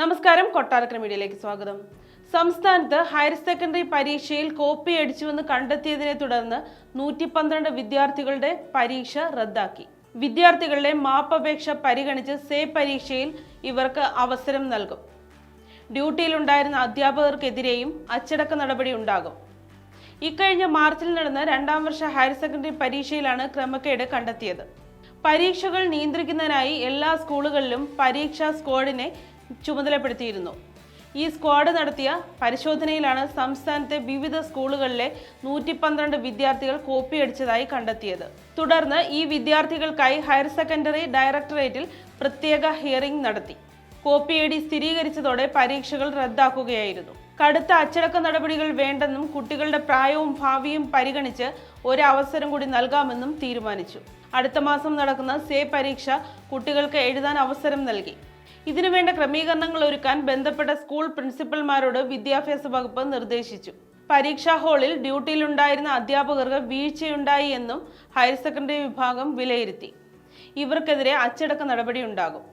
നമസ്കാരം, കൊട്ടാരക്കര മീഡിയയിലേക്ക് സ്വാഗതം. സംസ്ഥാനത്ത് ഹയർ സെക്കൻഡറി പരീക്ഷയിൽ കോപ്പി അടിച്ചുവെന്ന് കണ്ടെത്തിയതിനെ തുടർന്ന് 112 വിദ്യാർത്ഥികളുടെ പരീക്ഷ റദ്ദാക്കി. വിദ്യാർത്ഥികളുടെ മാപ്പപേക്ഷ പരിഗണിച്ച് സേ പരീക്ഷയിൽ ഇവർക്ക് അവസരം നൽകും. ഡ്യൂട്ടിയിലുണ്ടായിരുന്ന അധ്യാപകർക്കെതിരെയും അച്ചടക്ക നടപടി ഉണ്ടാകും. ഇക്കഴിഞ്ഞ മാർച്ചിൽ നടന്ന 2ാം വർഷ ഹയർ സെക്കൻഡറി പരീക്ഷയിലാണ് ക്രമക്കേട് കണ്ടെത്തിയത്. പരീക്ഷകൾ നിയന്ത്രിക്കുന്നതിനായി എല്ലാ സ്കൂളുകളിലും പരീക്ഷാ സ്ക്വാഡിനെ ചുമതലപ്പെടുത്തിയിരുന്നു. ഈ സ്ക്വാഡ് നടത്തിയ പരിശോധനയിലാണ് സംസ്ഥാനത്തെ വിവിധ സ്കൂളുകളിലെ 112 വിദ്യാർത്ഥികൾ കോപ്പി അടിച്ചതായി കണ്ടെത്തിയത്. തുടർന്ന് ഈ വിദ്യാർത്ഥികൾക്കായി ഹയർ സെക്കൻഡറി ഡയറക്ടറേറ്റിൽ പ്രത്യേക ഹിയറിംഗ് നടത്തി. കോപ്പിയടി സ്ഥിരീകരിച്ചതോടെ പരീക്ഷകൾ റദ്ദാക്കുകയായിരുന്നു. കടുത്ത അച്ചടക്ക നടപടികൾ വേണ്ടെന്നും കുട്ടികളുടെ പ്രായവും ഭാവിയും പരിഗണിച്ച് ഒരവസരം കൂടി നൽകാമെന്നും തീരുമാനിച്ചു. അടുത്ത മാസം നടക്കുന്ന സേ പരീക്ഷ കുട്ടികൾക്ക് എഴുതാൻ അവസരം നൽകി. ഇതിനുവേണ്ട ക്രമീകരണങ്ങൾ ഒരുക്കാൻ ബന്ധപ്പെട്ട സ്കൂൾ പ്രിൻസിപ്പൽമാരോട് വിദ്യാഭ്യാസ വകുപ്പ് നിർദ്ദേശിച്ചു. പരീക്ഷാ ഹാളിൽ ഡ്യൂട്ടിയിലുണ്ടായിരുന്ന അധ്യാപകർക്ക് വീഴ്ചയുണ്ടായി എന്നും ഹയർ സെക്കൻഡറി വിഭാഗം വിലയിരുത്തി. ഇവർക്കെതിരെ അച്ചടക്ക നടപടി ഉണ്ടാകും.